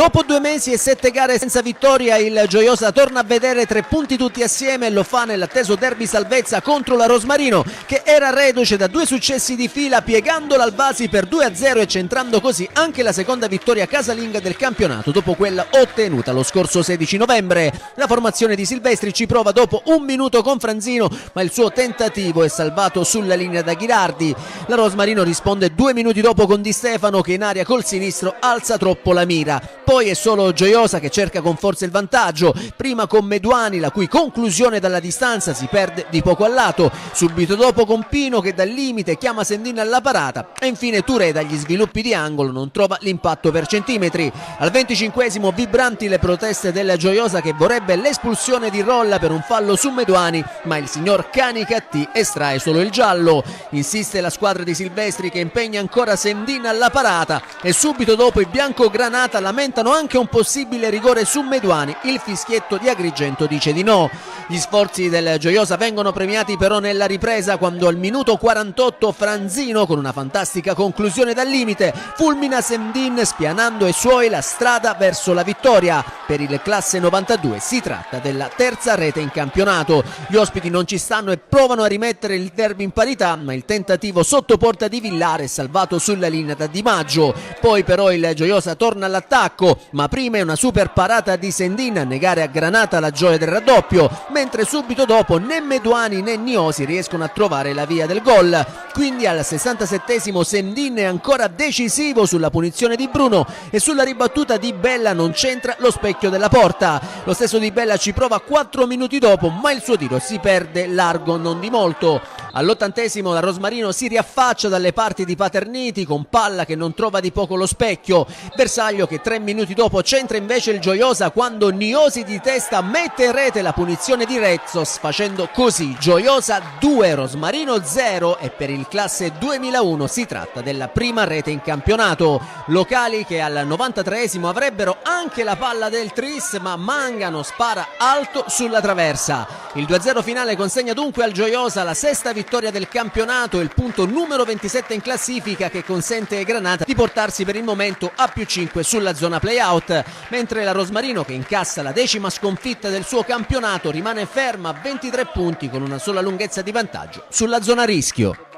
Dopo 2 mesi e 7 gare senza vittoria, il Gioiosa torna a vedere 3 punti tutti assieme e lo fa nell'atteso derby salvezza contro la Rosmarino, che era reduce da 2 successi di fila, piegando l'Albasi per 2-0 e centrando così anche la seconda vittoria casalinga del campionato dopo quella ottenuta lo scorso 16 novembre. La formazione di Silvestri ci prova dopo 1 minuto con Franzino, ma il suo tentativo è salvato sulla linea da Ghirardi. La Rosmarino risponde 2 minuti dopo con Di Stefano, che in aria col sinistro alza troppo la mira. Poi è solo Gioiosa che cerca con forza il vantaggio, prima con Meduani, la cui conclusione dalla distanza si perde di poco al lato, subito dopo con Pino che dal limite chiama Sendin alla parata e infine Touré dagli sviluppi di angolo non trova l'impatto per centimetri. Al 25esimo vibranti le proteste della Gioiosa, che vorrebbe l'espulsione di Rolla per un fallo su Meduani, ma il signor Canicattì estrae solo il giallo. Insiste la squadra di Silvestri, che impegna ancora Sendin alla parata e subito dopo i biancogranata lamentano anche un possibile rigore su Meduani. Il fischietto di Agrigento dice di no. Gli sforzi del Gioiosa vengono premiati però nella ripresa, quando al minuto 48 Franzino, con una fantastica conclusione dal limite, fulmina Sendin spianando ai suoi la strada verso la vittoria. Per il classe 92 si tratta della terza rete in campionato. Gli ospiti non ci stanno e provano a rimettere il derby in parità, ma il tentativo sotto porta di Villare è salvato sulla linea da Di Maggio. Poi però il Gioiosa torna all'attacco, ma prima è una super parata di Sendin a negare a Granata la gioia del raddoppio, mentre subito dopo né Meduani né Niosi riescono a trovare la via del gol. Quindi al 67esimo Sendin è ancora decisivo sulla punizione di Bruno e sulla ribattuta di Bella non c'entra lo specchio della porta. Lo stesso Di Bella ci prova 4 minuti dopo, ma il suo tiro si perde largo non di molto. All'80esimo la Rosmarino si riaffaccia dalle parti di Paterniti con palla che non trova di poco lo specchio. Bersaglio che 3 minuti dopo centra invece il Gioiosa, quando Niosi di testa mette in rete la punizione di Rezzos, facendo così Gioiosa 2, Rosmarino 0, e per il classe 2001 si tratta della prima rete in campionato. Locali che al 93esimo avrebbero anche la palla del tris, ma Mangano spara alto sulla traversa. Il 2-0 finale consegna dunque al Gioiosa la sesta vittoria del campionato e il punto numero 27 in classifica, che consente ai Granata di portarsi per il momento a +5 sulla zona play-out, mentre la Rosmarino, che incassa la 10ª sconfitta del suo campionato, rimane ferma a 23 punti con una sola lunghezza di vantaggio sulla zona rischio.